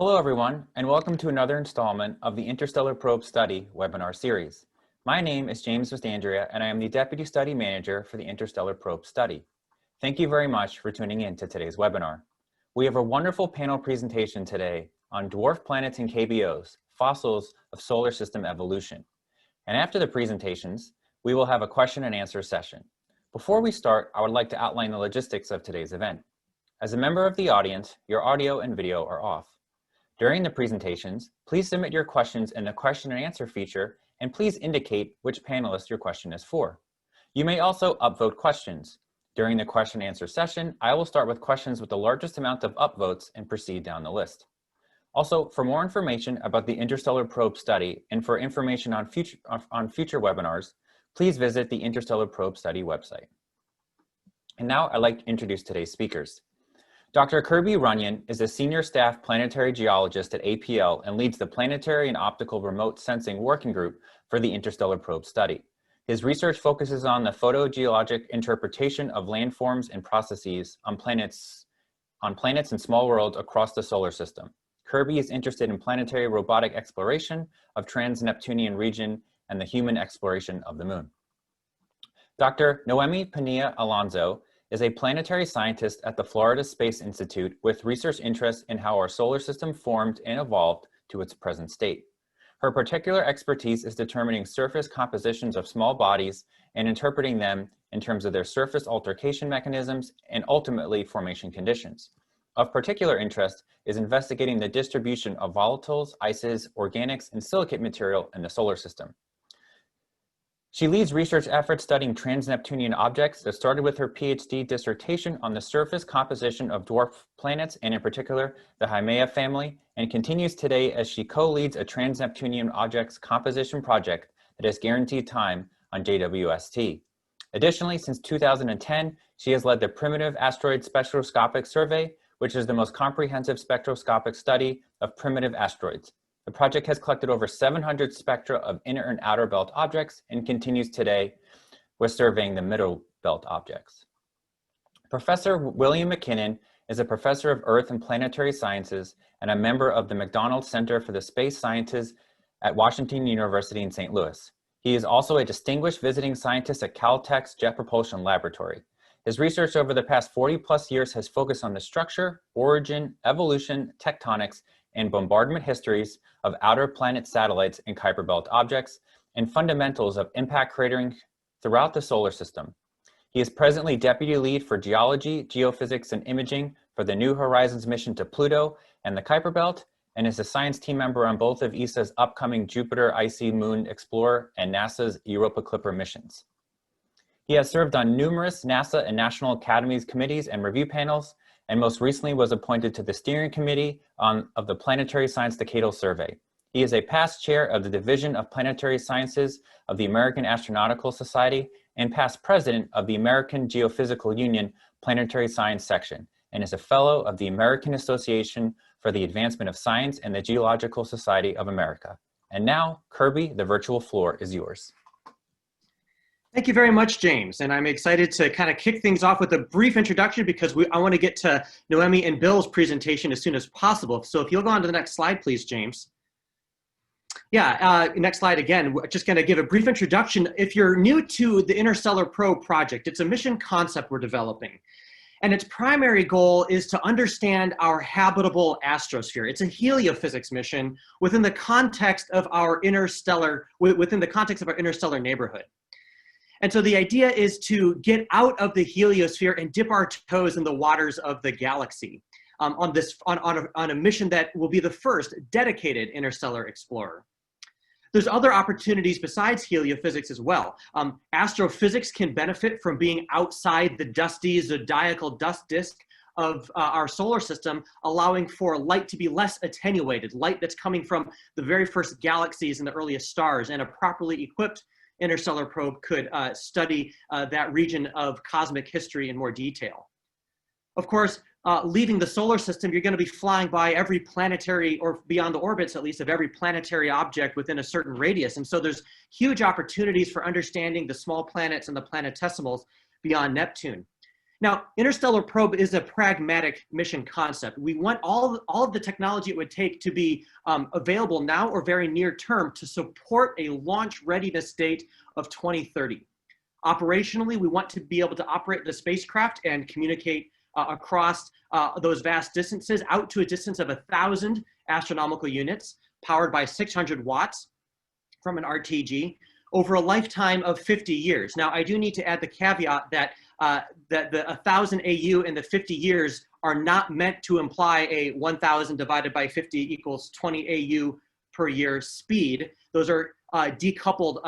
Hello everyone, and welcome to another installment of the Interstellar Probe Study webinar series. My name is James Vestandria, and I am the Deputy Study Manager for the Interstellar Probe Study. Thank you very much for tuning in to today's webinar. We have a wonderful panel presentation today on dwarf planets and KBOs, fossils of solar system evolution. And after the presentations, we will have a question and answer session. Before we start, I would like to outline the logistics of today's event. As a member of the audience, your audio and video are off. During the presentations, please submit your questions in the question and answer feature, and please indicate which panelist your question is for. You may also upvote questions. During the question and answer session, I will start with questions with the largest amount of upvotes and proceed down the list. Also, for more information about the Interstellar Probe Study and for information on future webinars, please visit the Interstellar Probe Study website. And now I'd like to introduce today's speakers. Dr. Kirby Runyon is a senior staff planetary geologist at APL and leads the Planetary and Optical Remote Sensing Working Group for the Interstellar Probe Study. His research focuses on the photogeologic interpretation of landforms and processes on planets and small worlds across the solar system. Kirby is interested in planetary robotic exploration of trans-Neptunian region and the human exploration of the moon. Dr. Noemi Pania Alonso is a planetary scientist at the Florida Space Institute with research interests in how our solar system formed and evolved to its present state. Her particular expertise is determining surface compositions of small bodies and interpreting them in terms of their surface altercation mechanisms and ultimately formation conditions. Of particular interest is investigating the distribution of volatiles, ices, organics, and silicate material in the solar system. She leads research efforts studying trans-Neptunian objects that started with her PhD dissertation on the surface composition of dwarf planets, and in particular, the Haumea family, and continues today as she co-leads a trans-Neptunian objects composition project that has guaranteed time on JWST. Additionally, since 2010, she has led the Primitive Asteroid Spectroscopic Survey, which is the most comprehensive spectroscopic study of primitive asteroids. The project has collected over 700 spectra of inner and outer belt objects and continues today with surveying the middle belt objects. Professor William McKinnon is a professor of Earth and Planetary Sciences and a member of the McDonald Center for the Space Sciences at Washington University in St. Louis. He is also a distinguished visiting scientist at Caltech's Jet Propulsion Laboratory. His research over the past 40+ years has focused on the structure, origin, evolution, tectonics, and bombardment histories of outer planet satellites and Kuiper Belt objects, and fundamentals of impact cratering throughout the solar system. He is presently deputy lead for geology, geophysics, and imaging for the New Horizons mission to Pluto and the Kuiper Belt, and is a science team member on both of ESA's upcoming Jupiter Icy Moon Explorer and NASA's Europa Clipper missions. He has served on numerous NASA and National Academies committees and review panels, and most recently was appointed to the steering committee of the Planetary Science Decadal Survey. He is a past chair of the Division of Planetary Sciences of the American Astronautical Society and past president of the American Geophysical Union Planetary Science Section, and is a fellow of the American Association for the Advancement of Science and the Geological Society of America. And now, Kirby, the virtual floor is yours. Thank you very much, James. And I'm excited to kind of kick things off with a brief introduction because I want to get to Noemi and Bill's presentation as soon as possible. So if you'll go on to the next slide, please, James. Yeah, next slide again. We're just going to give a brief introduction. If you're new to the Interstellar Probe project, it's a mission concept we're developing. And its primary goal is to understand our habitable astrosphere. It's a heliophysics mission within the context of our interstellar neighborhood. And so the idea is to get out of the heliosphere and dip our toes in the waters of the galaxy on a mission that will be the first dedicated interstellar explorer. There's other opportunities besides heliophysics as well. Astrophysics can benefit from being outside the dusty zodiacal dust disk of our solar system, allowing for light to be less attenuated, light that's coming from the very first galaxies and the earliest stars, and a properly equipped interstellar probe could study that region of cosmic history in more detail. Of course, leaving the solar system, you're going to be flying by every planetary, or beyond the orbits at least, of every planetary object within a certain radius. And so there's huge opportunities for understanding the small planets and the planetesimals beyond Neptune. Now, Interstellar Probe is a pragmatic mission concept. We want all of the technology it would take to be available now or very near term to support a launch readiness date of 2030. Operationally, we want to be able to operate the spacecraft and communicate across those vast distances out to a distance of 1,000 astronomical units, powered by 600 watts from an RTG, over a lifetime of 50 years. Now, I do need to add the caveat that that the 1,000 AU and the 50 years are not meant to imply a 1,000 divided by 50 equals 20 AU per year speed. Those are decoupled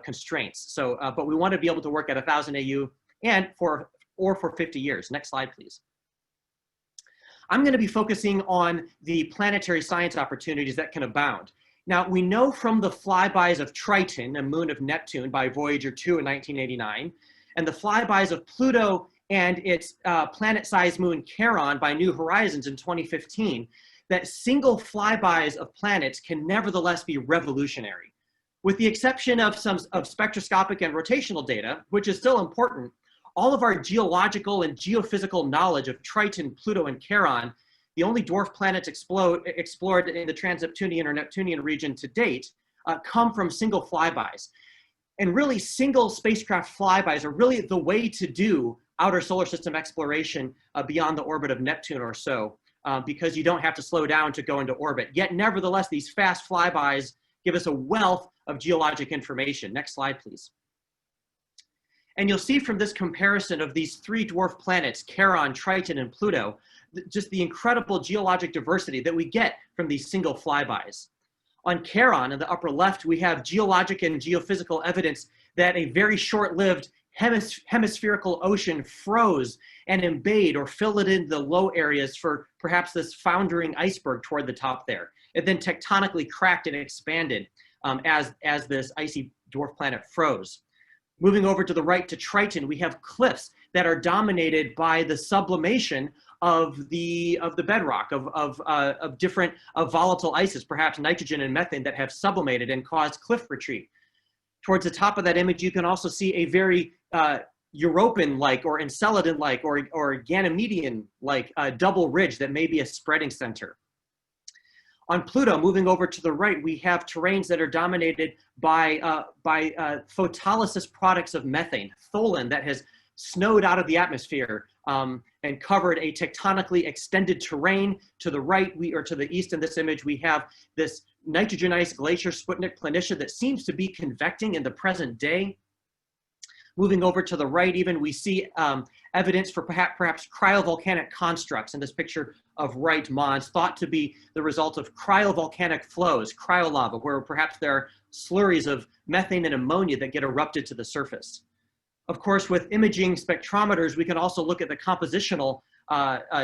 constraints. So, but we want to be able to work at 1,000 AU and for 50 years. Next slide, please. I'm going to be focusing on the planetary science opportunities that can abound. Now, we know from the flybys of Triton, a moon of Neptune, by Voyager 2 in 1989, and the flybys of Pluto and its planet-sized moon Charon by New Horizons in 2015, that single flybys of planets can nevertheless be revolutionary. With the exception of some spectroscopic and rotational data, which is still important, all of our geological and geophysical knowledge of Triton, Pluto, and Charon, the only dwarf planets explored in the trans-Neptunian or Neptunian region to date, come from single flybys. And really, single spacecraft flybys are really the way to do outer solar system exploration beyond the orbit of Neptune or so, because you don't have to slow down to go into orbit. Yet, nevertheless, these fast flybys give us a wealth of geologic information. Next slide, please. And you'll see from this comparison of these three dwarf planets, Charon, Triton, and Pluto, just the incredible geologic diversity that we get from these single flybys. On Charon, in the upper left, we have geologic and geophysical evidence that a very short-lived hemispherical ocean froze and embayed or filled in the low areas for perhaps this foundering iceberg toward the top there. It then tectonically cracked and expanded as this icy dwarf planet froze. Moving over to the right to Triton, we have cliffs that are dominated by the sublimation of the bedrock of different volatile ices, perhaps nitrogen and methane, that have sublimated and caused cliff retreat. Towards the top of that image, you can also see a very European-like or Enceladin-like or Ganymedean-like double ridge that may be a spreading center. On Pluto, moving over to the right, we have terrains that are dominated by photolysis products of methane, tholin, that has snowed out of the atmosphere and covered a tectonically extended terrain. To the right, or to the east in this image, we have this nitrogen ice glacier, Sputnik Planitia, that seems to be convecting in the present day. Moving over to the right even, we see evidence for perhaps cryovolcanic constructs in this picture of Wright Mons, thought to be the result of cryovolcanic flows, cryolava, where perhaps there are slurries of methane and ammonia that get erupted to the surface. Of course, with imaging spectrometers, we can also look at the compositional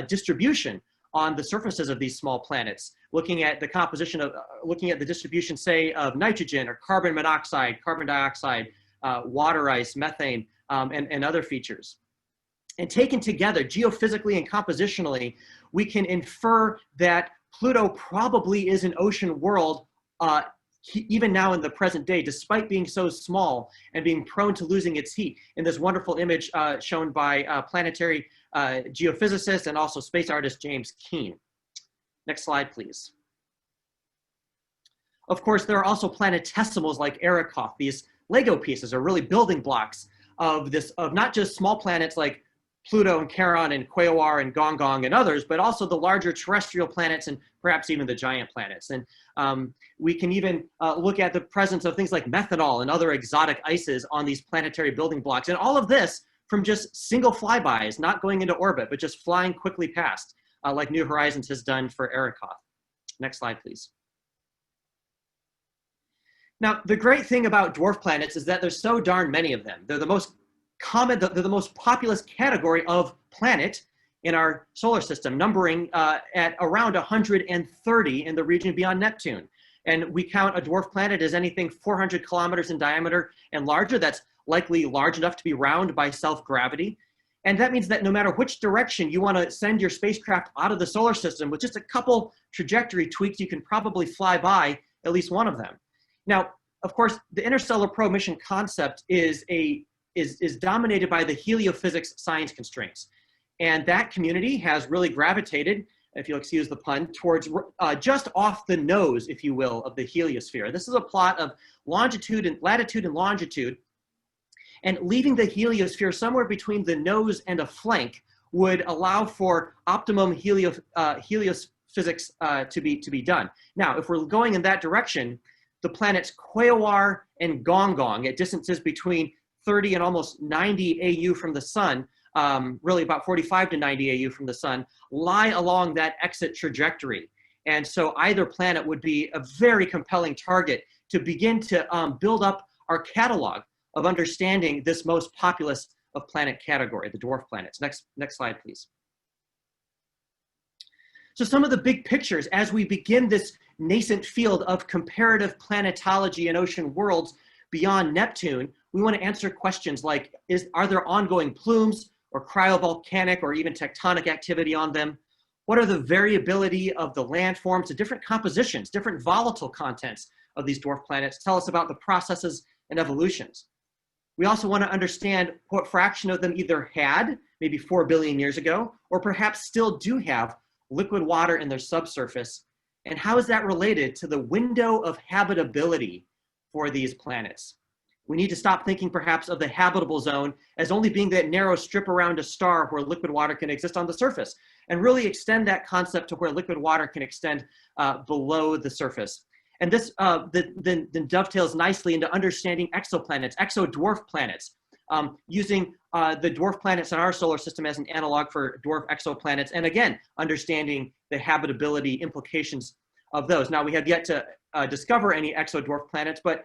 distribution on the surfaces of these small planets, looking at the composition of, looking at the distribution, say, of nitrogen or carbon monoxide, carbon dioxide, water ice, methane, and other features. And taken together, geophysically and compositionally, we can infer that Pluto probably is an ocean world even now in the present day, despite being so small and being prone to losing its heat, in this wonderful image shown by planetary geophysicist and also space artist James Keen. Next slide, please. Of course, there are also planetesimals like Arrokoth. These Lego pieces are really building blocks of not just small planets like Pluto and Charon and Quaoar and Gong and others, but also the larger terrestrial planets and perhaps even the giant planets. And we can even look at the presence of things like methanol and other exotic ices on these planetary building blocks. And all of this from just single flybys, not going into orbit, but just flying quickly past, like New Horizons has done for Arrokoth. Next slide, please. Now, the great thing about dwarf planets is that there's so darn many of them. They're the most common, they're the most populous category of planet in our solar system, numbering at around 130 in the region beyond Neptune. And we count a dwarf planet as anything 400 kilometers in diameter and larger. That's likely large enough to be round by self-gravity. And that means that no matter which direction you want to send your spacecraft out of the solar system, with just a couple trajectory tweaks, you can probably fly by at least one of them. Now, of course, the Interstellar Probe mission concept is a is dominated by the heliophysics science constraints. And that community has really gravitated, if you'll excuse the pun, towards just off the nose, if you will, of the heliosphere. This is a plot of latitude and longitude, and leaving the heliosphere somewhere between the nose and a flank would allow for optimum heliophysics to be done. Now, if we're going in that direction, the planets Quaoar and Gonggong at distances between 30 and almost 90 AU from the sun, really about 45 to 90 AU from the sun, lie along that exit trajectory. And so either planet would be a very compelling target to begin to build up our catalog of understanding this most populous of planet category, the dwarf planets. Next slide, please. So some of the big pictures as we begin this nascent field of comparative planetology and ocean worlds beyond Neptune, we want to answer questions like, are there ongoing plumes or cryovolcanic or even tectonic activity on them? What are the variability of the landforms, the different compositions, different volatile contents of these dwarf planets? Tell us about the processes and evolutions. We also want to understand what fraction of them either had, maybe 4 billion years ago, or perhaps still do have liquid water in their subsurface. And how is that related to the window of habitability for these planets? We need to stop thinking perhaps of the habitable zone as only being that narrow strip around a star where liquid water can exist on the surface, and really extend that concept to where liquid water can extend below the surface. And this then dovetails nicely into understanding exoplanets, exodwarf planets, using the dwarf planets in our solar system as an analog for dwarf exoplanets, and again, understanding the habitability implications of those. Now, we have yet to discover any exodwarf planets, but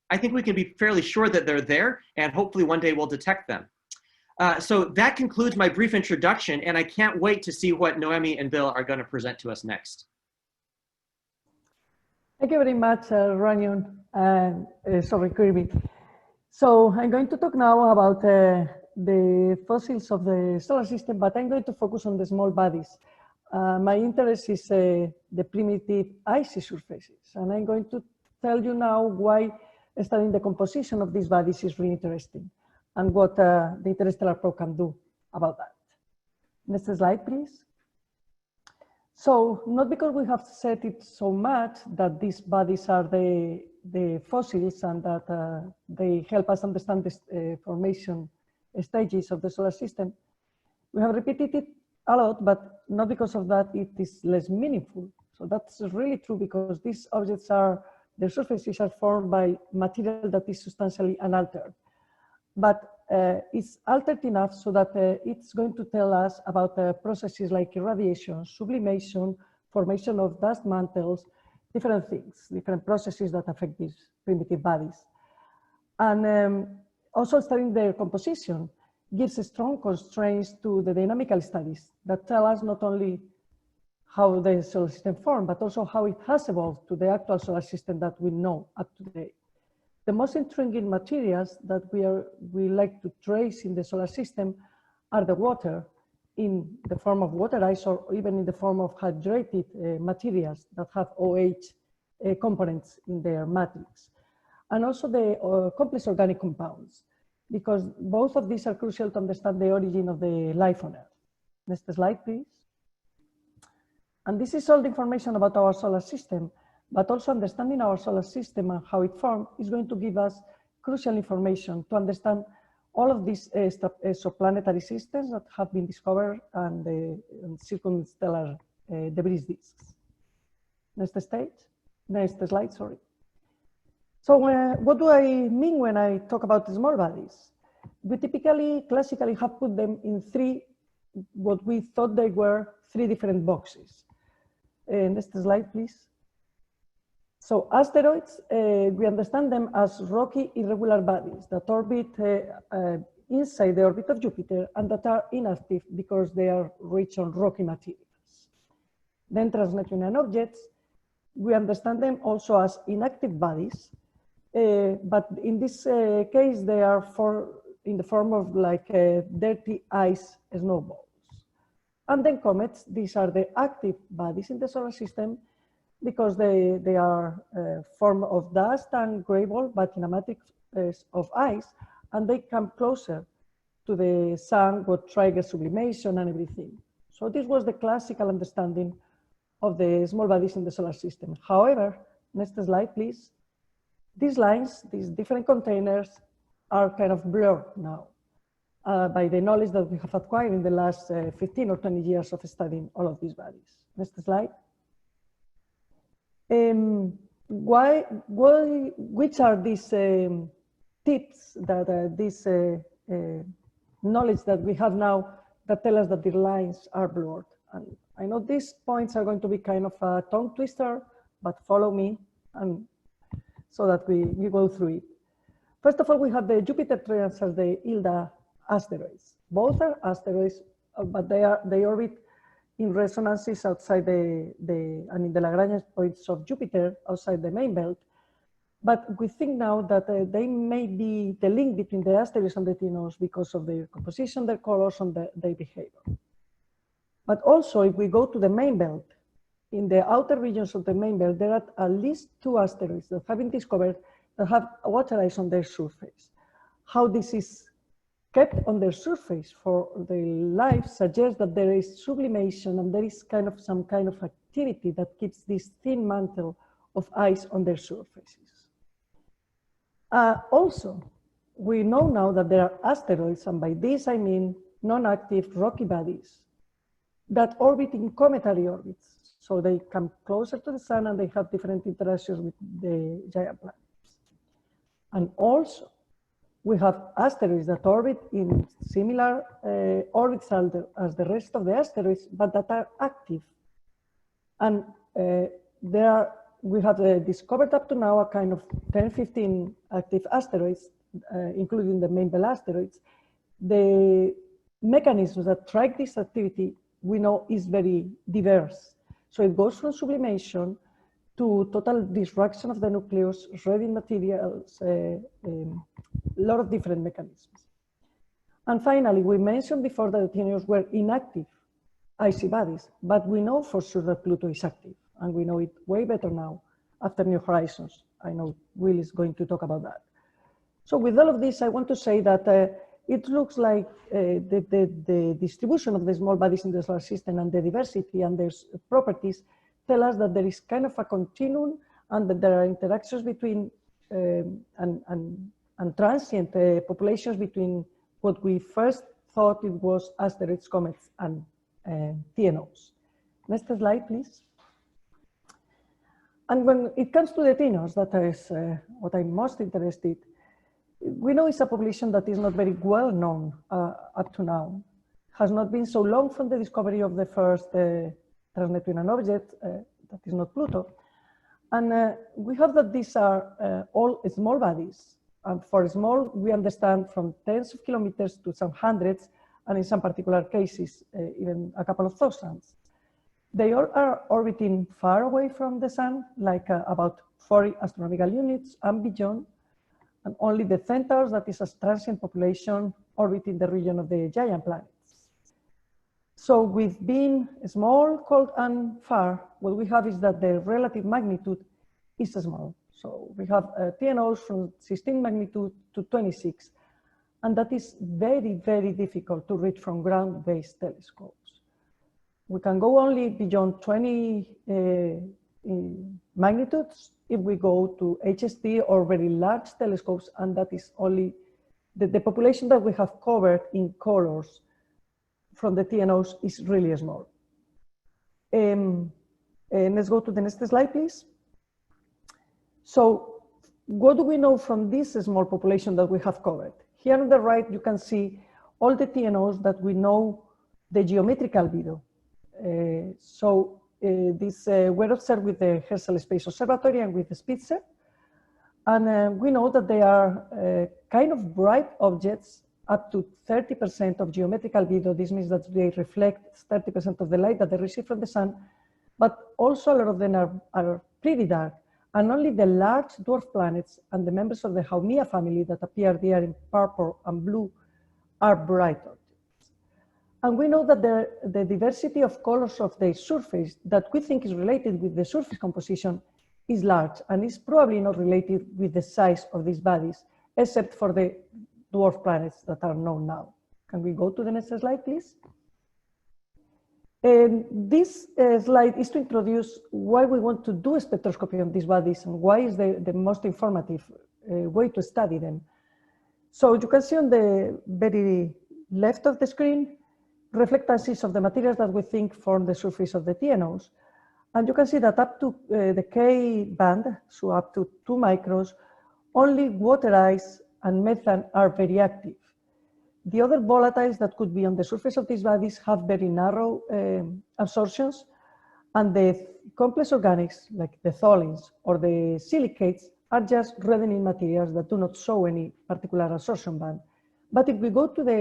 I think we can be fairly sure that they're there, and hopefully one day we'll detect them. So that concludes my brief introduction, and I can't wait to see what Noemi and Bill are going to present to us next. Thank you very much, Ranion and Kirby. So I'm going to talk now about the fossils of the solar system, but I'm going to focus on the small bodies. My interest is the primitive icy surfaces, and I'm going to tell you now why studying the composition of these bodies is really interesting and what the Interstellar Probe can do about that. Next slide, please. So not because we have said it so much that these bodies are the fossils and that they help us understand the formation stages of the solar system. We have repeated it a lot, but not because of that it is less meaningful. So that's really true, because these objects their surfaces are formed by material that is substantially unaltered. But it's altered enough so that it's going to tell us about processes like irradiation, sublimation, formation of dust mantles, different things, different processes that affect these primitive bodies. And also studying their composition gives strong constraints to the dynamical studies that tell us not only how the solar system formed, but also how it has evolved to the actual solar system that we know up to today. The most intriguing materials that we like to trace in the solar system are the water in the form of water ice, or even in the form of hydrated materials that have OH components in their matrix. And also the complex organic compounds, because both of these are crucial to understand the origin of the life on Earth. Next slide, please. And this is all the information about our solar system, but also understanding our solar system and how it formed is going to give us crucial information to understand all of these exoplanetary systems that have been discovered and the circumstellar debris disks. Next slide, sorry. So what do I mean when I talk about small bodies? We classically have put them in what we thought they were, three different boxes. Next slide, please. So asteroids, we understand them as rocky, irregular bodies that orbit inside the orbit of Jupiter and that are inactive because they are rich on rocky materials. Then trans-Neptunian objects, we understand them also as inactive bodies, but in this case, they are in the form of like dirty ice snowballs. And then comets, these are the active bodies in the solar system, because they are formed of dust and gravel, but kinematics of ice, and they come closer to the sun, what triggers sublimation and everything. So this was the classical understanding of the small bodies in the solar system. However, next slide, please. These lines, these different containers, are kind of blurred now by the knowledge that we have acquired in the last 15 or 20 years of studying all of these bodies. Next slide. Which are these tips that this knowledge that we have now that tell us that the lines are blurred? And I know these points are going to be kind of a tongue twister, but follow me and so that we go through it. First of all, we have the Jupiter Trans as the Hilda asteroids. Both are asteroids, but they orbit in resonances outside and in the Lagrange points of Jupiter outside the main belt. But we think now that they may be the link between the asteroids and the TNOs because of their composition, their colors, and their behavior. But also, if we go to the main belt, in the outer regions of the main belt, there are at least 2 asteroids that have been discovered that have water ice on their surface. How this is kept on their surface for their life suggests that there is sublimation and there is some kind of activity that keeps this thin mantle of ice on their surfaces. Also, we know now that there are asteroids, and by this I mean non-active rocky bodies that orbit in cometary orbits. So they come closer to the sun and they have different interactions with the giant planets. And also, we have asteroids that orbit in similar orbits as the rest of the asteroids, but that are active. And we have discovered up to now a kind of 10, 15 active asteroids, including the main belt asteroids. The mechanisms that track this activity we know is very diverse. So it goes from sublimation to total disruption of the nucleus, shredding materials, a lot of different mechanisms. And finally, we mentioned before that the TNOs were inactive icy bodies, but we know for sure that Pluto is active, and we know it way better now after New Horizons. I know Will is going to talk about that. So with all of this, I want to say that it looks like the distribution of the small bodies in the solar system and the diversity and their properties tell us that there is kind of a continuum and that there are interactions between and transient populations between what we first thought it was asteroids, comets, and TNOs. Next slide, please. And when it comes to the TNOs, that is what I'm most interested. We know it's a population that is not very well known up to now. Has not been so long from the discovery of the first trans-Neptunian object, that is not Pluto. And we have that these are all small bodies. And for small, we understand from tens of kilometers to some hundreds, and in some particular cases, even a couple of thousands. They all are orbiting far away from the sun, like about 40 astronomical units and beyond. And only the centaurs, that is a transient population, orbit in the region of the giant planets. So with being small, cold, and far, what we have is that the relative magnitude is small. So we have TNOs from 16 magnitude to 26. And that is very, very difficult to read from ground-based telescopes. We can go only beyond 20 magnitudes if we go to HST or very large telescopes, and that is only the population that we have covered in colors from the TNOs is really small. Let's go to the next slide, please. So what do we know from this small population that we have covered? Here on the right, you can see all the TNOs that we know the geometrical albedo. These were observed with the Herschel Space Observatory and with the Spitzer. And we know that they are kind of bright objects up to 30% of geometrical albedo. This means that they reflect 30% of the light that they receive from the sun, but also a lot of them are pretty dark. And only the large dwarf planets and the members of the Haumea family that appear there in purple and blue are bright objects. And we know that the diversity of colors of the surface that we think is related with the surface composition is large and is probably not related with the size of these bodies, except for the dwarf planets that are known now. Can we go to the next slide, please? And this slide is to introduce why we want to do spectroscopy on these bodies and why is the most informative way to study them. So you can see on the very left of the screen reflectances of the materials that we think form the surface of the TNOs. And you can see that up to the K band, so up to 2 microns, only water ice and methane are very active. The other volatiles that could be on the surface of these bodies have very narrow absorptions, and the complex organics, like the tholins or the silicates, are just reddening materials that do not show any particular absorption band. But if we go to the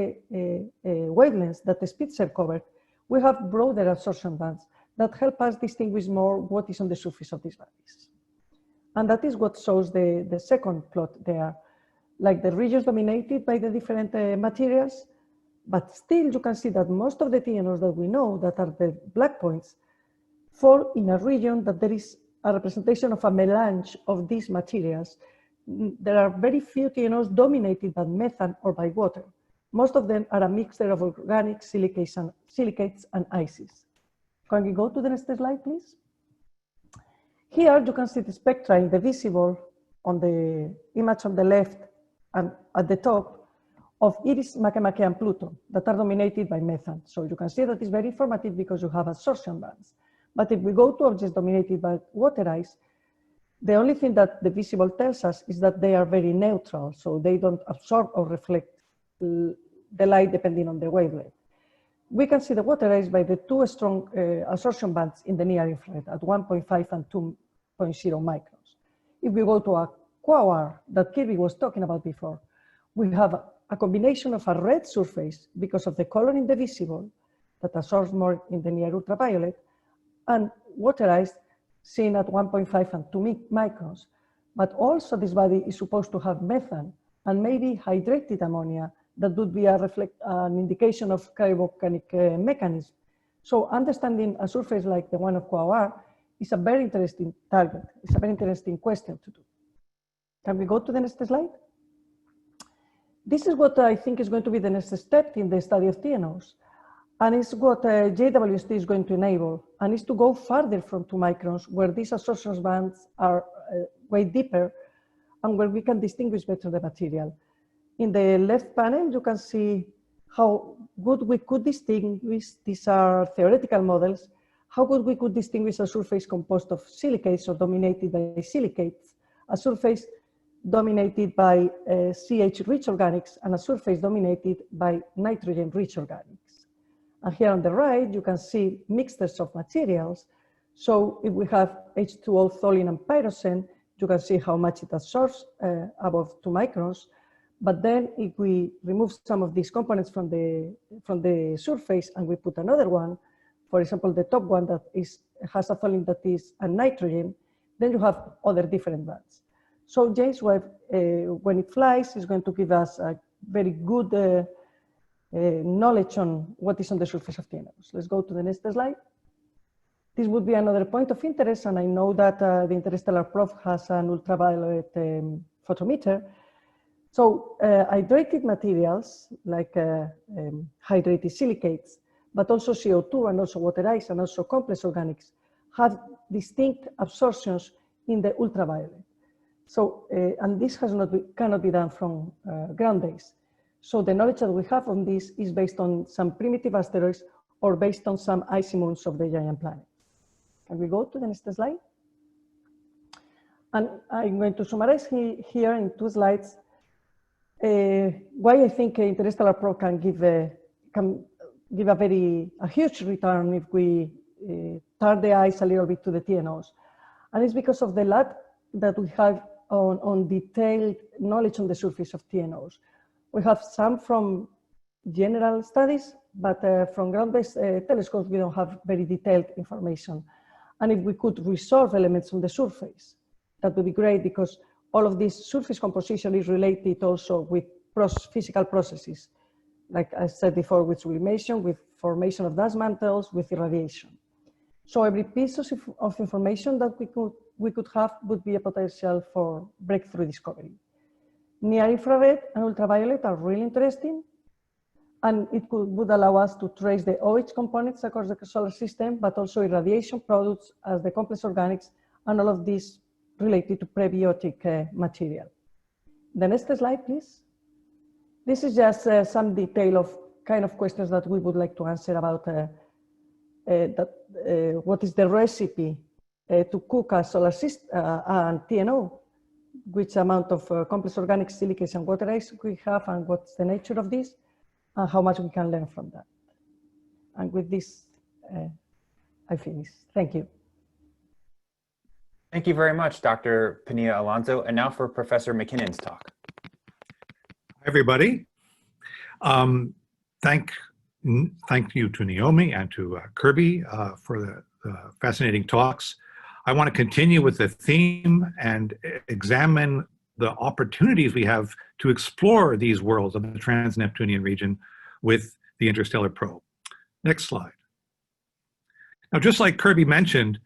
wavelengths that the Spitzer covered, we have broader absorption bands that help us distinguish more what is on the surface of these bodies. And that is what shows the second plot there, like the regions dominated by the different materials, but still you can see that most of the TNOs that we know that are the black points fall in a region that there is a representation of a melange of these materials. There are very few TNOs dominated by methane or by water. Most of them are a mixture of organic silicates and ices. Can we go to the next slide, please? Here you can see the spectra in the visible on the image on the left and at the top of Eris, Makemake, and Pluto that are dominated by methane. So you can see that it's very informative because you have absorption bands. But if we go to objects dominated by water ice, the only thing that the visible tells us is that they are very neutral, so they don't absorb or reflect the light depending on the wavelength. We can see the water ice by the 2 strong absorption bands in the near infrared at 1.5 and 2.0 microns. If we go to a quasar that Kirby was talking about before, we have a combination of a red surface because of the color in the visible that absorbs more in the near ultraviolet, and water ice seen at 1.5 and 2 microns. But also this body is supposed to have methane and maybe hydrated ammonia that would be an indication of cryogenic mechanism. So understanding a surface like the one of quasar is a very interesting target. It's a very interesting question to do. Can we go to the next slide? This is what I think is going to be the next step in the study of TNOs. And it's what JWST is going to enable, and is to go further from 2 microns where these absorption bands are way deeper and where we can distinguish better the material. In the left panel, you can see how good we could distinguish, these are theoretical models, how good we could distinguish a surface composed of silicates or dominated by silicates, a surface dominated by CH-rich organics, and a surface dominated by nitrogen-rich organics. And here on the right, you can see mixtures of materials. So if we have H2O, tholin, and pyroxene, you can see how much it absorbs above 2 microns. But then if we remove some of these components from the surface and we put another one, for example, the top one that has a tholin that is a nitrogen, then you have other different bands. So James Webb, when it flies, is going to give us a very good knowledge on what is on the surface of TNOs. Let's go to the next slide. This would be another point of interest, and I know that the Interstellar Probe has an ultraviolet photometer. So hydrated materials like hydrated silicates, but also CO2 and also water ice and also complex organics have distinct absorptions in the ultraviolet. So, and this cannot be done from ground base. So the knowledge that we have on this is based on some primitive asteroids or based on some icy moons of the giant planet. Can we go to the next slide? And I'm going to summarize here in 2 slides why I think Interstellar Probe can give a huge return if we turn the eyes a little bit to the TNOs. And it's because of the lack that we have on detailed knowledge on the surface of TNOs. We have some from general studies, but from ground-based telescopes, we don't have very detailed information. And if we could resolve elements on the surface, that would be great, because all of this surface composition is related also with physical processes, like I said before, with sublimation, with formation of dust mantles, with irradiation. So every piece of information that we could have would be a potential for breakthrough discovery. Near-infrared and ultraviolet are really interesting, and it would allow us to trace the OH components across the solar system, but also irradiation products as the complex organics, and all of this related to prebiotic material. The next slide, please. This is just some detail of kind of questions that we would like to answer about what is the recipe to cook a solar system and TNO, which amount of complex organic silicates and water ice we have, and what's the nature of this, and how much we can learn from that. And with this, I finish. Thank you. Thank you very much, Dr. Pinilla Alonso. And now for Professor McKinnon's talk. Hi, everybody. Thank you to Naomi and to Kirby for the fascinating talks. I want to continue with the theme and examine the opportunities we have to explore these worlds of the trans-Neptunian region with the Interstellar Probe. Next slide. Now, just like Kirby mentioned,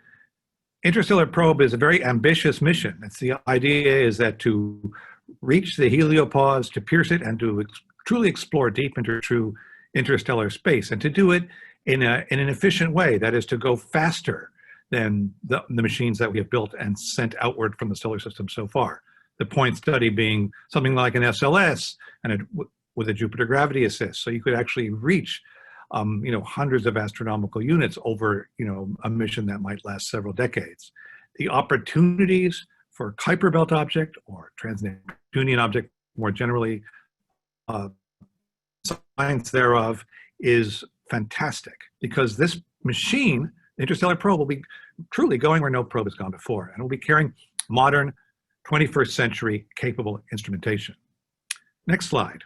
Interstellar Probe is a very ambitious mission. The idea is that to reach the heliopause, to pierce it, and to truly explore deep into true interstellar space, and to do it in an efficient way, that is to go faster than the machines that we have built and sent outward from the solar system so far. The point study being something like an SLS and with a Jupiter gravity assist. So you could actually reach hundreds of astronomical units over a mission that might last several decades. The opportunities for Kuiper Belt object or trans-Neptunian object more generally, science thereof is fantastic, because this machine, the Interstellar Probe, will be truly going where no probe has gone before, and will be carrying modern 21st century capable instrumentation. Next slide.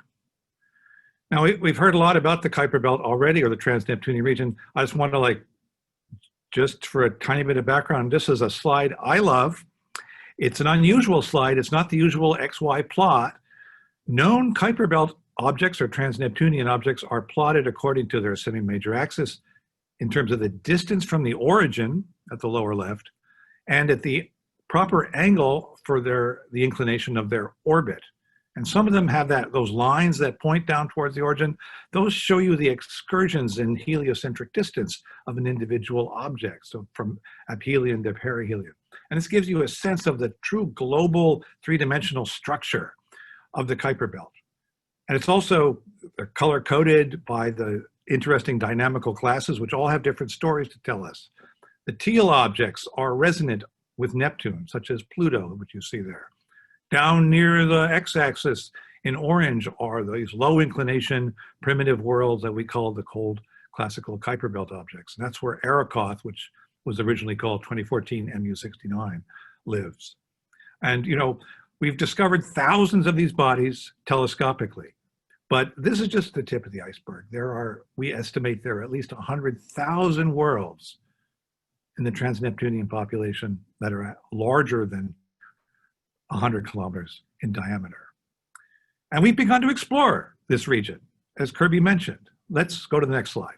Now, we've heard a lot about the Kuiper Belt already, or the trans-Neptunian region. I just want to just for a tiny bit of background, this is a slide I love. It's an unusual slide. It's not the usual XY plot. Known Kuiper Belt objects or trans-Neptunian objects are plotted according to their semi-major axis in terms of the distance from the origin at the lower left, and at the proper angle for the inclination of their orbit. And some of them have those lines that point down towards the origin. Those show you the excursions in heliocentric distance of an individual object, so from aphelion to perihelion. And this gives you a sense of the true global three-dimensional structure of the Kuiper Belt. And it's also color-coded by the interesting dynamical classes, which all have different stories to tell us. The teal objects are resonant with Neptune, such as Pluto, which you see there. Down near the x-axis in orange are these low inclination primitive worlds that we call the cold classical Kuiper Belt objects. And that's where Arrokoth, which was originally called 2014 MU69, lives. And we've discovered thousands of these bodies telescopically, but this is just the tip of the iceberg. We estimate there are at least 100,000 worlds in the trans-Neptunian population that are larger than 100 kilometers in diameter. And we've begun to explore this region, as Kirby mentioned. Let's go to the next slide.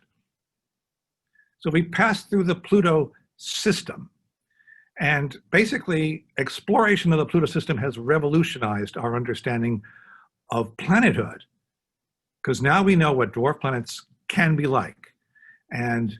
So we passed through the Pluto system, and basically exploration of the Pluto system has revolutionized our understanding of planethood, because now we know what dwarf planets can be like. And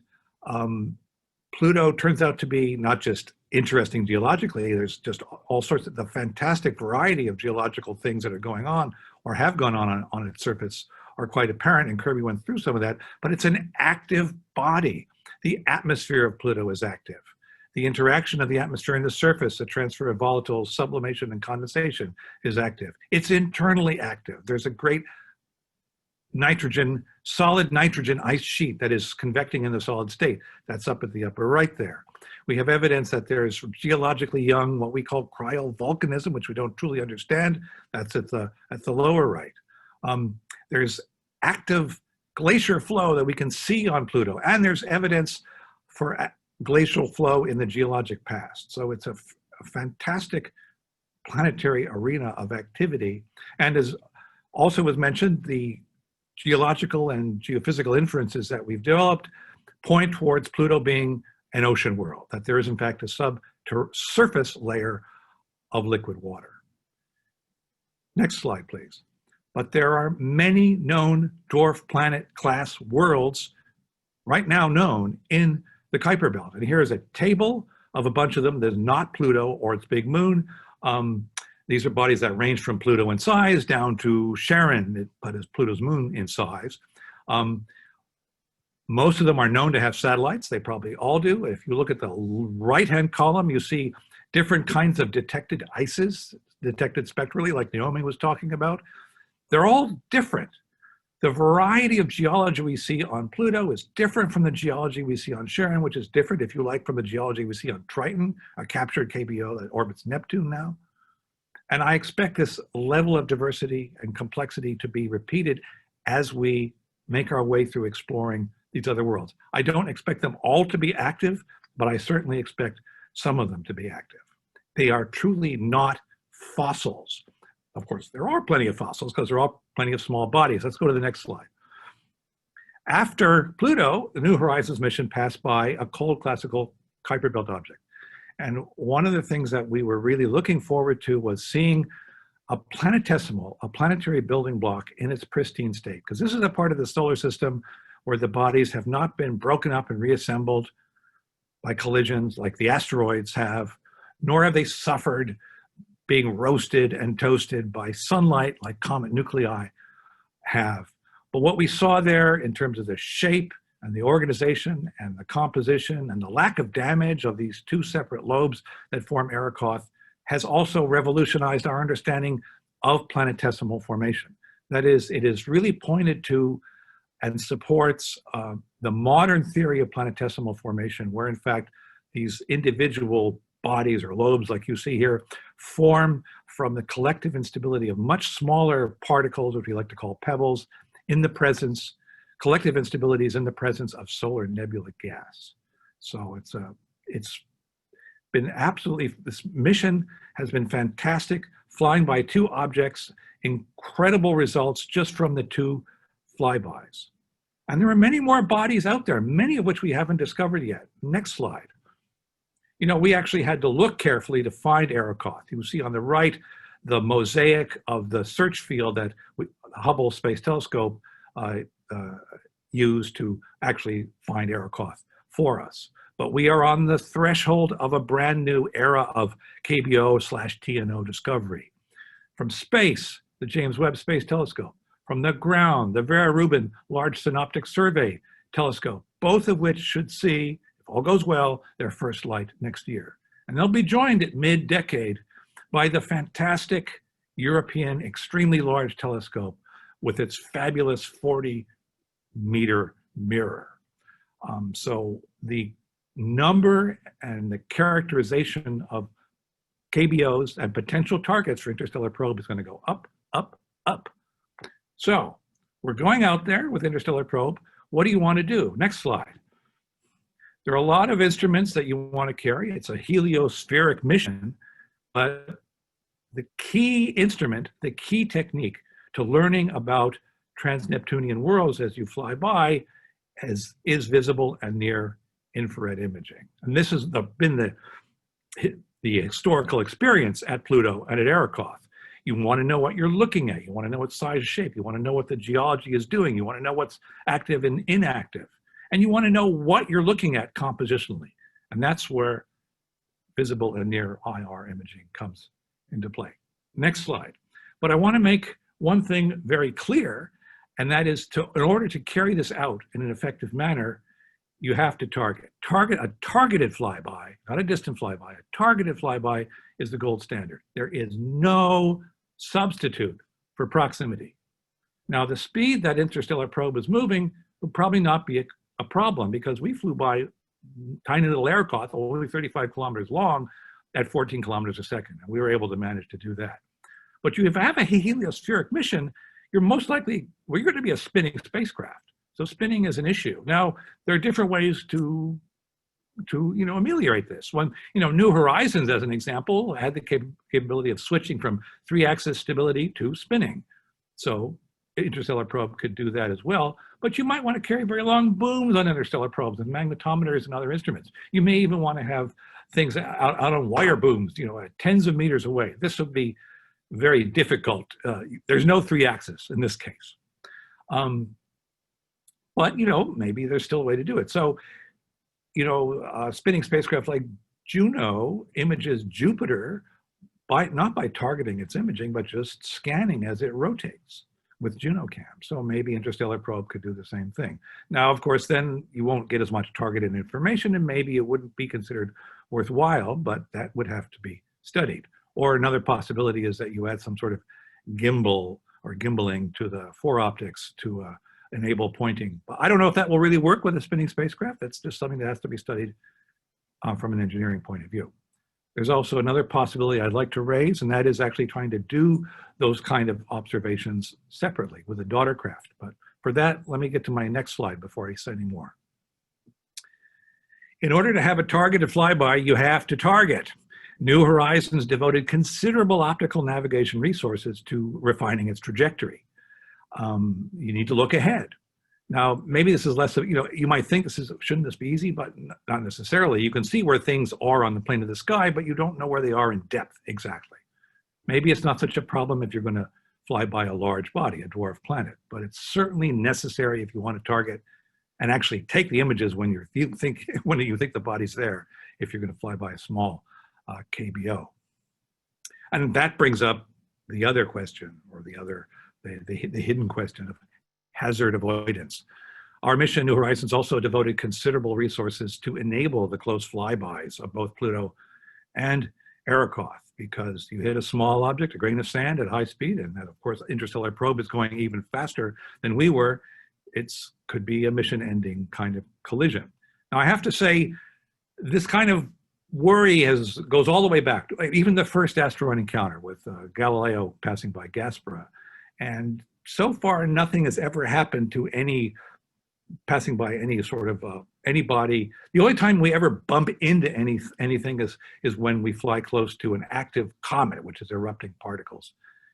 Pluto turns out to be not just interesting geologically, there's just all sorts of the fantastic variety of geological things that are going on or have gone on its surface are quite apparent, and Kirby went through some of that, but it's an active body. The atmosphere of Pluto is active. The interaction of the atmosphere and the surface, the transfer of volatiles, sublimation and condensation is active. It's internally active. There's a great solid nitrogen ice sheet that is convecting in the solid state. That's up at the upper right there. We have evidence that there's geologically young, what we call cryovolcanism, which we don't truly understand. That's at the lower right. There's active glacier flow that we can see on Pluto, and there's evidence for glacial flow in the geologic past. So it's a fantastic planetary arena of activity. And as also was mentioned, the geological and geophysical inferences that we've developed point towards Pluto being an ocean world, that there is in fact a subsurface layer of liquid water. Next slide, please. But there are many known dwarf planet class worlds right now known in the Kuiper Belt. And here is a table of a bunch of them. There's not Pluto or its big moon. These are bodies that range from Pluto in size down to Charon, but is Pluto's moon in size. Most of them are known to have satellites. They probably all do. If you look at the right-hand column, you see different kinds of detected ices, detected spectrally, like Naomi was talking about. They're all different. The variety of geology we see on Pluto is different from the geology we see on Charon, which is different, if you like, from the geology we see on Triton, a captured KBO that orbits Neptune now. And I expect this level of diversity and complexity to be repeated as we make our way through exploring these other worlds. I don't expect them all to be active, but I certainly expect some of them to be active. They are truly not fossils. Of course, there are plenty of fossils because there are plenty of small bodies. Let's go to the next slide. After Pluto, the New Horizons mission passed by a cold classical Kuiper Belt object. And one of the things that we were really looking forward to was seeing a planetesimal, a planetary building block in its pristine state, because this is a part of the solar system where the bodies have not been broken up and reassembled by collisions like the asteroids have, nor have they suffered being roasted and toasted by sunlight like comet nuclei have. But what we saw there in terms of the shape and the organization and the composition and the lack of damage of these two separate lobes that form Arakoth has also revolutionized our understanding of planetesimal formation. That is, it is really pointed to and supports the modern theory of planetesimal formation, where in fact these individual bodies or lobes, like you see here, form from the collective instability of much smaller particles, which we like to call pebbles, in the presence, collective instabilities in the presence of solar nebula gas. So it's been absolutely, this mission has been fantastic, flying by two objects, incredible results just from the two flybys. And there are many more bodies out there, many of which we haven't discovered yet. Next slide. You know, we actually had to look carefully to find Arakoth. You see on the right, the mosaic of the search field that the Hubble Space Telescope used to actually find Arakoth for us. But we are on the threshold of a brand new era of KBO/TNO discovery. From space, the James Webb Space Telescope. From the ground, the Vera Rubin Large Synoptic Survey Telescope, both of which should see, if all goes well, their first light next year. And they'll be joined at mid-decade by the fantastic European Extremely Large Telescope with its fabulous 40-meter mirror. So the number and the characterization of KBOs and potential targets for interstellar probe is going to go up, up, up. So we're going out there with interstellar probe. What do you want to do? Next slide. There are a lot of instruments that you want to carry. It's a heliospheric mission, but the key instrument, the key technique to learning about trans-Neptunian worlds as you fly by is visible and near infrared imaging. And this has been the historical experience at Pluto and at Arakoth. You want to know what you're looking at. You want to know what size, shape. You want to know what the geology is doing. You want to know what's active and inactive. And you want to know what you're looking at compositionally. And that's where visible and near IR imaging comes into play. Next slide. But I want to make one thing very clear, and that is in order to carry this out in an effective manner, you have to target a targeted flyby, not a distant flyby. A targeted flyby is the gold standard. There is no substitute for proximity. Now, the speed that interstellar probe is moving will probably not be a problem, because we flew by tiny little Arakoth, only 35 kilometers long, at 14 kilometers a second, and we were able to manage to do that. But if you have a heliospheric mission, you're most likely, well, you're going to be a spinning spacecraft. So spinning is an issue. Now, there are different ways to ameliorate this. One, New Horizons, as an example, had the capability of switching from 3-axis stability to spinning. So interstellar probe could do that as well. But you might want to carry very long booms on interstellar probes and magnetometers and other instruments. You may even want to have things out on wire booms, at tens of meters away. This would be very difficult. There's no 3-axis in this case. But, maybe there's still a way to do it. So, a spinning spacecraft like Juno images Jupiter not by targeting its imaging, but just scanning as it rotates with JunoCam. So maybe Interstellar Probe could do the same thing. Now, of course, then you won't get as much targeted information, and maybe it wouldn't be considered worthwhile, but that would have to be studied. Or another possibility is that you add some sort of gimbal or gimbaling to the foreoptics to enable pointing. But I don't know if that will really work with a spinning spacecraft. That's just something that has to be studied from an engineering point of view. There's also another possibility I'd like to raise, and that is actually trying to do those kind of observations separately with a daughter craft. But for that, let me get to my next slide before I say any more. In order to have a targeted flyby, you have to target. New Horizons devoted considerable optical navigation resources to refining its trajectory. You need to look ahead. Now, maybe this is less of, you might think shouldn't this be easy, but not necessarily. You can see where things are on the plane of the sky, but you don't know where they are in depth exactly. Maybe it's not such a problem if you're going to fly by a large body, a dwarf planet, but it's certainly necessary if you want to target and actually take the images when you think the body's there, if you're going to fly by a small KBO. And that brings up the other question, or the hidden question of hazard avoidance. Our mission, New Horizons, also devoted considerable resources to enable the close flybys of both Pluto and Arrokoth, because you hit a small object, a grain of sand at high speed, and that, of course, Interstellar Probe is going even faster than we were. It could be a mission-ending kind of collision. Now, I have to say, this kind of worry goes all the way back to even the first asteroid encounter with Galileo passing by Gaspara. And so far, nothing has ever happened to passing by any sort of anybody. The only time we ever bump into anything is when we fly close to an active comet, which is erupting particles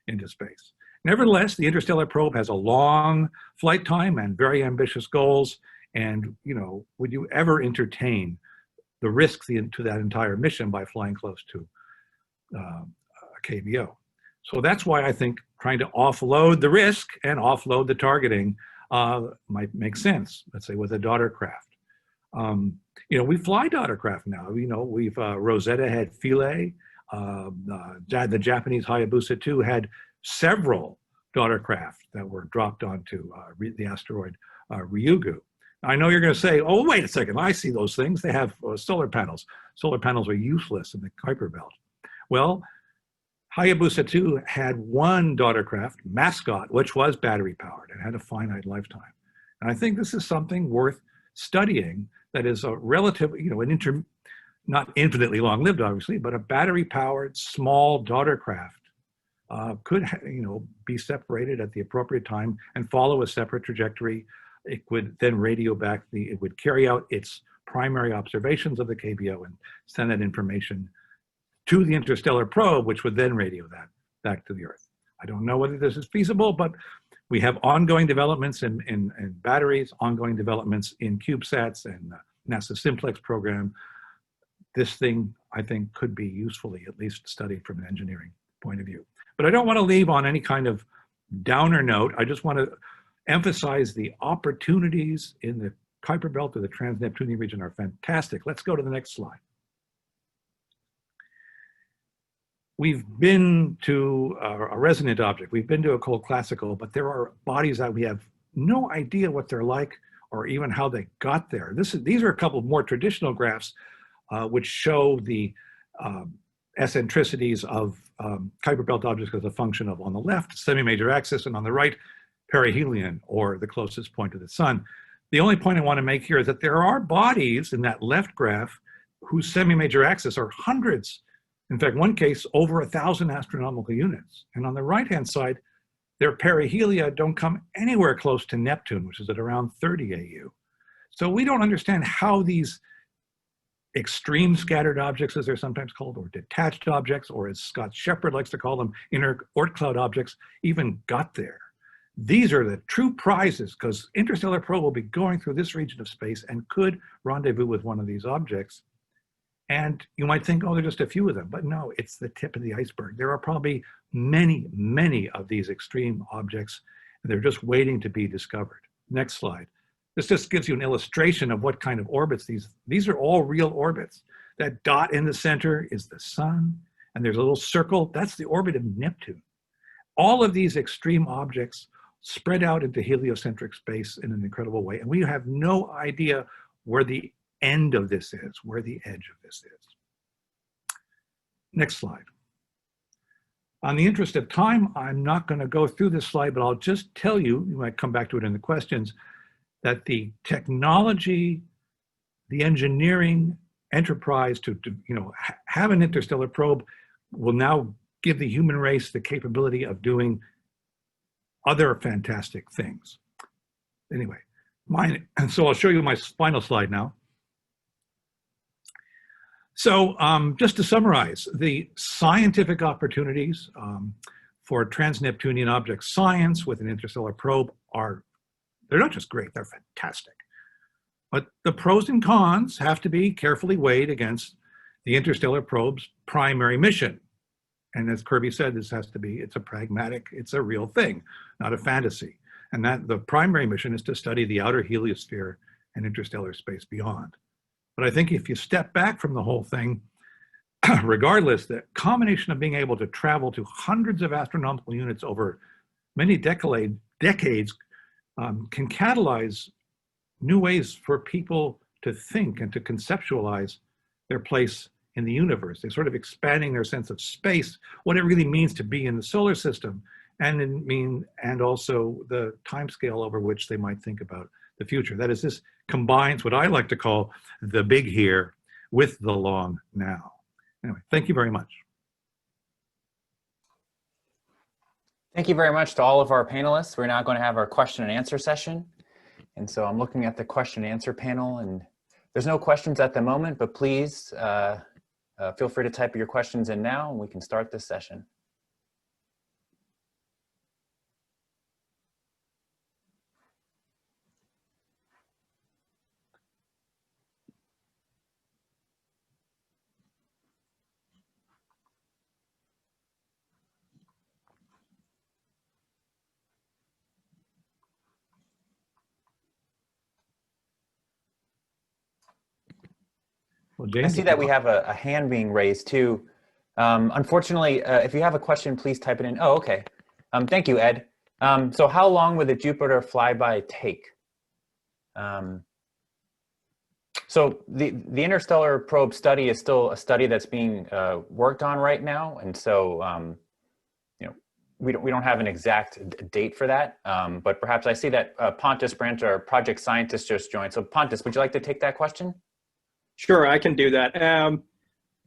into space. Nevertheless, the Interstellar Probe has a long flight time and very ambitious goals. And would you ever entertain the risks to that entire mission by flying close to a KBO? So that's why I think trying to offload the risk and offload the targeting might make sense, let's say with a daughter craft. We fly daughter craft now. We've Rosetta had Philae, the Japanese Hayabusa 2 had several daughter craft that were dropped onto the asteroid Ryugu. I know you're going to say, oh, wait a second, I see those things. They have solar panels. Solar panels are useless in the Kuiper Belt. Well, Hayabusa 2 had one daughter craft, Mascot, which was battery powered and had a finite lifetime. And I think this is something worth studying that is a relative, not infinitely long lived, obviously, but a battery powered small daughter craft could, be separated at the appropriate time and follow a separate trajectory. It would then radio back it would carry out its primary observations of the KBO and send that information to the Interstellar Probe, which would then radio that back to the Earth. I don't know whether this is feasible, but we have ongoing developments in batteries, ongoing developments in CubeSats and NASA Simplex program. This thing, I think, could be usefully at least studied from an engineering point of view. But I don't want to leave on any kind of downer note. I just want to emphasize the opportunities in the Kuiper Belt or the Trans-Neptunian region are fantastic. Let's go to the next slide. We've been to a resonant object. We've been to a cold classical, but there are bodies that we have no idea what they're like or even how they got there. These are a couple of more traditional graphs which show the eccentricities of Kuiper Belt objects as a function of, on the left, semi-major axis, and on the right, perihelion, or the closest point to the sun. The only point I want to make here is that there are bodies in that left graph whose semi-major axis are hundreds, in fact, one case, over 1,000 astronomical units. And on the right-hand side, their perihelia don't come anywhere close to Neptune, which is at around 30 AU. So we don't understand how these extreme scattered objects, as they're sometimes called, or detached objects, or as Scott Shepherd likes to call them, inner Oort cloud objects, even got there. These are the true prizes, because Interstellar Probe will be going through this region of space and could rendezvous with one of these objects. And you might think, oh, there are just a few of them. But no, it's the tip of the iceberg. There are probably many, many of these extreme objects, and they're just waiting to be discovered. Next slide. This just gives you an illustration of what kind of orbits these are all real orbits. That dot in the center is the sun, and there's a little circle. That's the orbit of Neptune. All of these extreme objects spread out into heliocentric space in an incredible way. And we have no idea where the end of this is, where the edge of this is. Next slide. On the interest of time, I'm not going to go through this slide, but I'll just tell you, you might come back to it in the questions, that the technology, the engineering enterprise to have an interstellar probe will now give the human race the capability of doing other fantastic things. Anyway, and so I'll show you my final slide now. So just to summarize, the scientific opportunities for trans-Neptunian object science with an interstellar probe they're not just great, they're fantastic. But the pros and cons have to be carefully weighed against the interstellar probe's primary mission. And as Kirby said, it's a pragmatic, it's a real thing, not a fantasy. And that the primary mission is to study the outer heliosphere and interstellar space beyond. But I think if you step back from the whole thing, regardless, the combination of being able to travel to hundreds of astronomical units over many decades can catalyze new ways for people to think and to conceptualize their place in the universe. They're sort of expanding their sense of space, what it really means to be in the solar system, and also the timescale over which they might think about the future. That is, this combines what I like to call the big here with the long now. Anyway, thank you very much. Thank you very much to all of our panelists. We're now going to have our question and answer session. And so I'm looking at the question and answer panel, and there's no questions at the moment, but please feel free to type your questions in now and we can start this session. Well, I James, see that we have a hand being raised too. Unfortunately, if you have a question, please type it in. Oh, okay. Thank you, Ed. So how long would the Jupiter flyby take? So the interstellar probe study is still a study that's being worked on right now. And so, we don't have an exact date for that, but perhaps I see that Pontus Brandt, our project scientist, just joined. So Pontus, would you like to take that question? Sure, I can do that.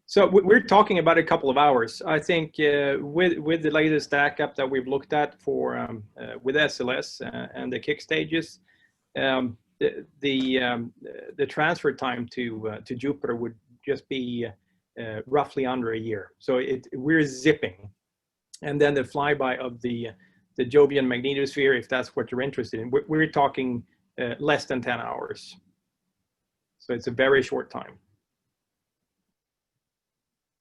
So we're talking about a couple of hours. I think with the latest stack up that we've looked at for with SLS and the kick stages, the transfer time to Jupiter would just be roughly under a year. So we're zipping, and then the flyby of the Jovian magnetosphere, if that's what you're interested in, we're talking less than 10 hours. So it's a very short time.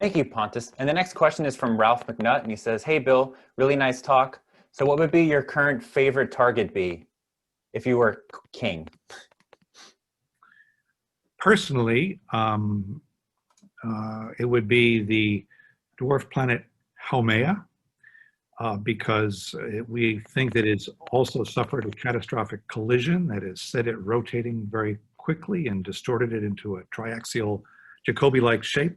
Thank you, Pontus. And the next question is from Ralph McNutt, and he says, "Hey, Bill, really nice talk. So what would be your current favorite target be if you were king?" Personally, it would be the dwarf planet Haumea, because we think that it's also suffered a catastrophic collision that has set it rotating very quickly and distorted it into a triaxial Jacobi-like shape.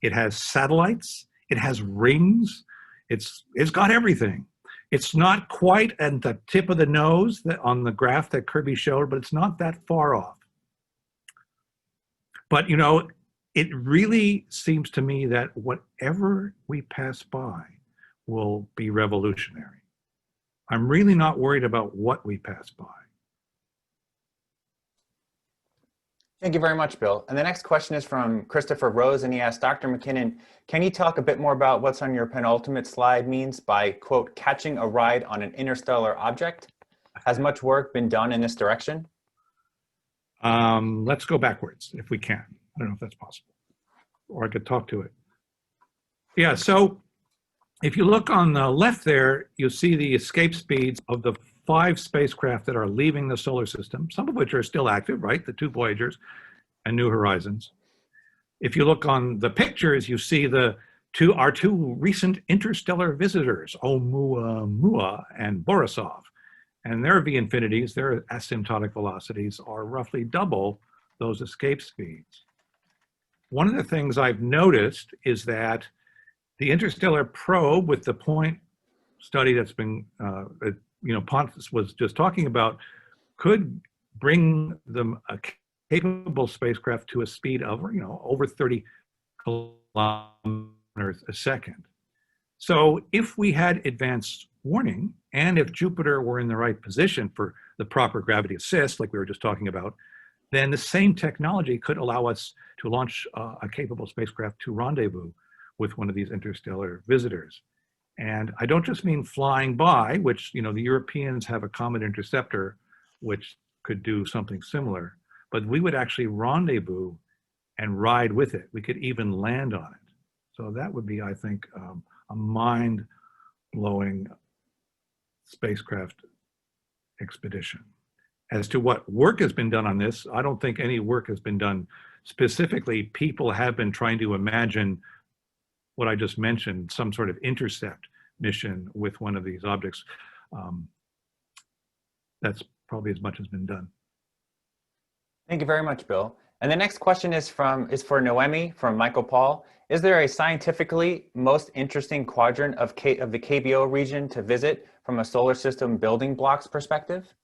It has satellites, it has rings, it's got everything. It's not quite at the tip of the nose on the graph that Kirby showed, but it's not that far off. But it really seems to me that whatever we pass by will be revolutionary. I'm really not worried about what we pass by. Thank you very much, Bill. And the next question is from Christopher Rose, and he asked, "Dr. McKinnon, can you talk a bit more about what's on your penultimate slide means by, quote, catching a ride on an interstellar object? Has much work been done in this direction?" Let's go backwards if we can. I don't know if that's possible. or I could talk to it. Yeah, so if you look on the left there, you'll see the escape speeds of the 5 spacecraft that are leaving the solar system, some of which are still active, right? The 2 Voyagers and New Horizons. If you look on the pictures, you see our two recent interstellar visitors, Oumuamua and Borisov. And their V-infinities, their asymptotic velocities, are roughly double those escape speeds. One of the things I've noticed is that the interstellar probe with the point study that's been, Pontus was just talking about, could bring them a capable spacecraft to a speed of, over 30 kilometers a second. So if we had advanced warning, and if Jupiter were in the right position for the proper gravity assist, like we were just talking about, then the same technology could allow us to launch a capable spacecraft to rendezvous with one of these interstellar visitors. And I don't just mean flying by, which, the Europeans have a Comet Interceptor, which could do something similar, but we would actually rendezvous and ride with it. We could even land on it. So that would be, I think, a mind-blowing spacecraft expedition. As to what work has been done on this, I don't think any work has been done specifically. People have been trying to imagine what I just mentioned, some sort of intercept mission with one of these objects. That's probably as much has been done. Thank you very much, Bill. And the next question is for Noemi from Michael Paul. Is there a scientifically most interesting quadrant of the KBO region to visit from a solar system building blocks perspective?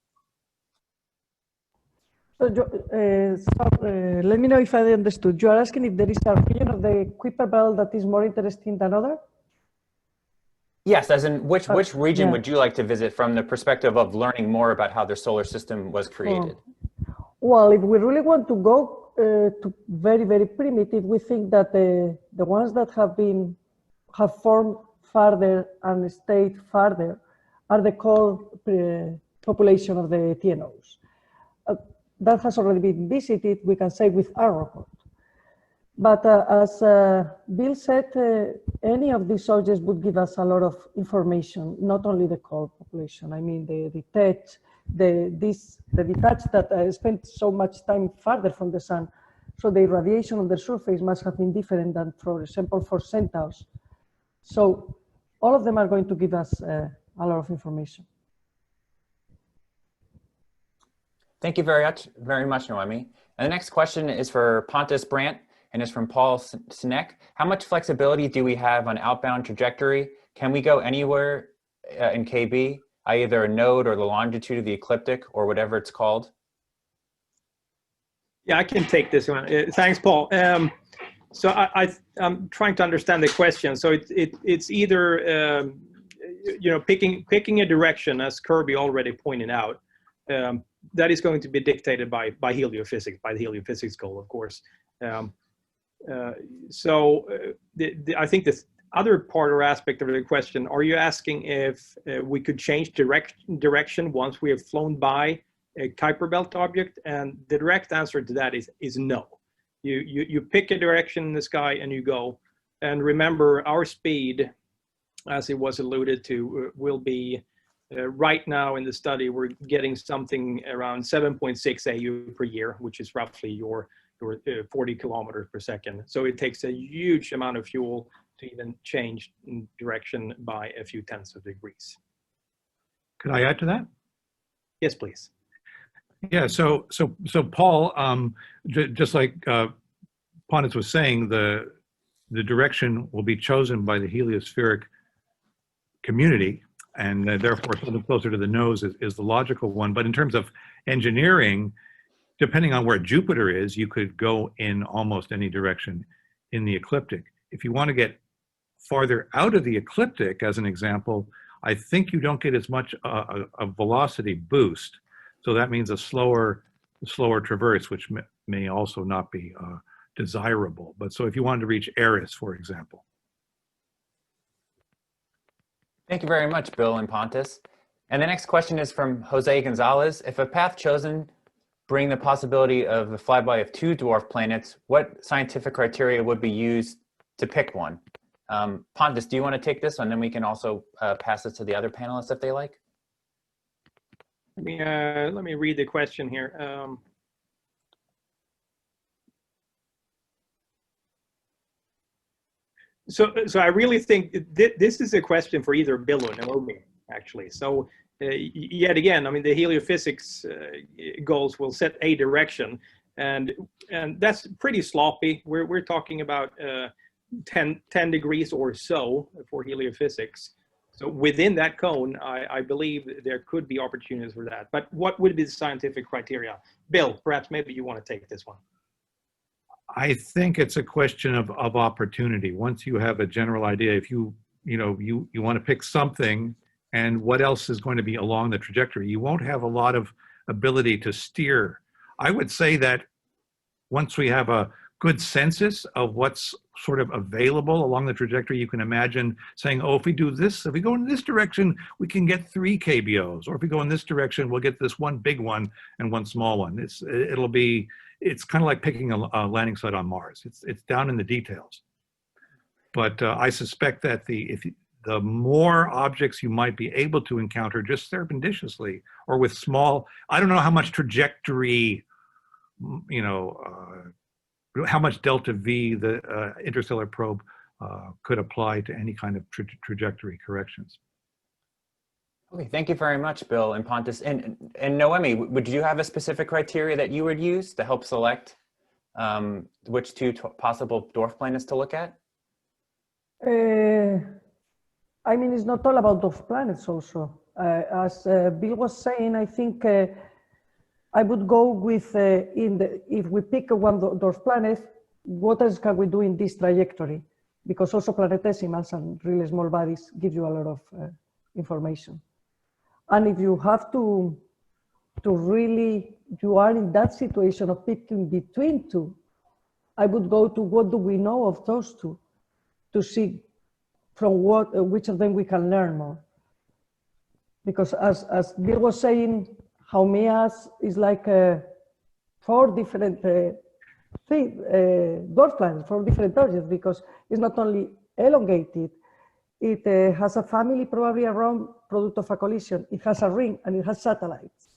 So, let me know if I understood. You are asking if there is a region of the Kuiper Belt that is more interesting than other? Yes, as in which region yeah. would you like to visit from the perspective of learning more about how the solar system was created? Well, if we really want to go to very, very primitive, we think that the ones that have formed farther and stayed farther are the cold population of the TNOs. That has already been visited, we can say, with our report. But as Bill said, any of these objects would give us a lot of information, not only the cold population. I mean, the detached, the detached that spent so much time farther from the sun. So the radiation on the surface must have been different than, for example, for Centaurs. So all of them are going to give us a lot of information. Thank you very much, Noemi. And the next question is for Pontus Brandt, and is from Paul Sinek. How much flexibility do we have on outbound trajectory? Can we go anywhere in KB, either a node or the longitude of the ecliptic or whatever it's called? Yeah, I can take this one. Thanks, Paul. So I'm trying to understand the question. So it's either picking a direction, as Kirby already pointed out. That is going to be dictated by heliophysics, by the heliophysics goal, of course. I think this other part or aspect of the question, are you asking if we could change direction once we have flown by a Kuiper Belt object? And the direct answer to that is no. You pick a direction in the sky and you go. And remember, our speed, as it was alluded to, will be right now in the study, we're getting something around 7.6 AU per year, which is roughly your 40 kilometers per second. So it takes a huge amount of fuel to even change direction by a few tenths of degrees. Could I add to that? Yes, please. Yeah, so Paul, just like Pontus was saying, the direction will be chosen by the heliospheric community, and therefore something closer to the nose is the logical one. But in terms of engineering, depending on where Jupiter is, you could go in almost any direction in the ecliptic. If you want to get farther out of the ecliptic, as an example, I think you don't get as much a velocity boost. So that means a slower traverse, which may also not be desirable. But so if you wanted to reach Eris, for example. Thank you very much, Bill and Pontus. And the next question is from Jose Gonzalez. If a path chosen bring the possibility of the flyby of 2 dwarf planets, what scientific criteria would be used to pick one? Pontus, do you want to take this one? Then we can also pass it to the other panelists if they like. Let me read the question here. So I really think this is a question for either Bill or Naomi, actually. So yet again, I mean, the heliophysics goals will set a direction, and that's pretty sloppy. We're talking about 10 degrees or so for heliophysics. So within that cone, I believe there could be opportunities for that. But what would be the scientific criteria? Bill, perhaps maybe you want to take this one. I think it's a question of opportunity. Once you have a general idea, if you want to pick something and what else is going to be along the trajectory, you won't have a lot of ability to steer. I would say that once we have a good census of what's sort of available along the trajectory, you can imagine saying, oh, if we do this, if we go in this direction, we can get 3 KBOs, or if we go in this direction, we'll get this one big one and one small one. It's kind of like picking a landing site on Mars. It's down in the details. But I suspect that the more objects you might be able to encounter just serendipitously or with small, I don't know how much trajectory, how much delta V the interstellar probe could apply to any kind of trajectory corrections. Okay, thank you very much, Bill and Pontus. And Noemi, would you have a specific criteria that you would use to help select which 2 possible dwarf planets to look at? I mean, it's not all about dwarf planets also. As Bill was saying, I think I would go with, if we pick one dwarf planet, what else can we do in this trajectory? Because also planetesimals and really small bodies give you a lot of information. And if you have to really, you are in that situation of picking between 2, I would go to what do we know of those 2 to see from which of them we can learn more. Because as Bill was saying, Haumea is like 4 different dwarf planets, 4 different objects, because it's not only elongated, it has a family probably around product of a collision. It has a ring and it has satellites.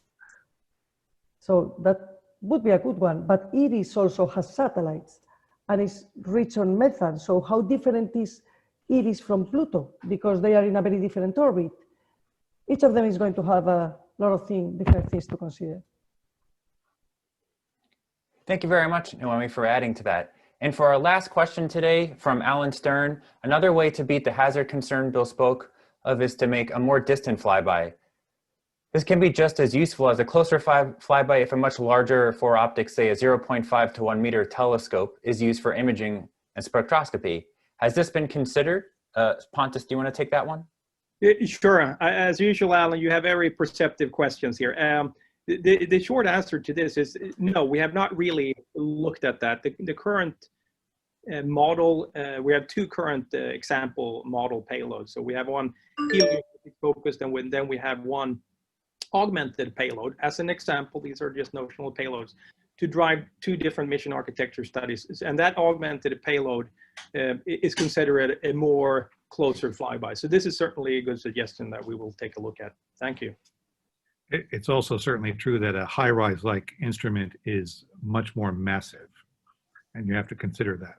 So that would be a good one. But Eris also has satellites and is rich on methane. So how different is Eris from Pluto? Because they are in a very different orbit. Each of them is going to have a lot of different things to consider. Thank you very much, Noemi, for adding to that. And for our last question today from Alan Stern, another way to beat the hazard concern Bill spoke of is to make a more distant flyby. This can be just as useful as a closer flyby if a much larger, for optics, say a 0.5 to 1 meter telescope is used for imaging and spectroscopy. Has this been considered? Pontus, do you want to take that one? Sure. As usual, Alan, you have very perceptive questions here. The short answer to this is no, we have not really looked at that. The current model, we have 2 current example model payloads. So we have one focused, and then we have one augmented payload. As an example, these are just notional payloads to drive 2 different mission architecture studies. And that augmented payload is considered a more closer flyby. So this is certainly a good suggestion that we will take a look at. Thank you. It's also certainly true that a HiRISE-like instrument is much more massive, and you have to consider that.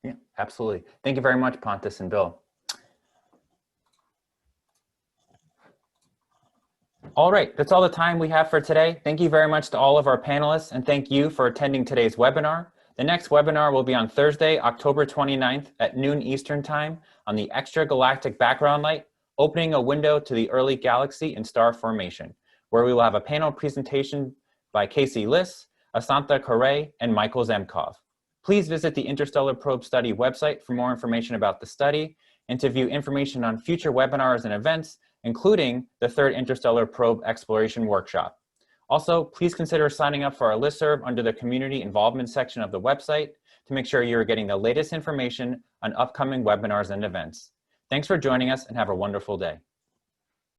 Yeah, absolutely. Thank you very much, Pontus and Bill. All right, that's all the time we have for today. Thank you very much to all of our panelists, and thank you for attending today's webinar. The next webinar will be on Thursday, October 29th at noon Eastern Time on the extragalactic background light, opening a window to the early galaxy and star formation, where we will have a panel presentation by Casey Liss, Asantha Correa, and Michael Zemkov. Please visit the Interstellar Probe Study website for more information about the study and to view information on future webinars and events, including the 3rd Interstellar Probe Exploration Workshop. Also, please consider signing up for our listserv under the Community Involvement section of the website to make sure you're getting the latest information on upcoming webinars and events. Thanks for joining us and have a wonderful day.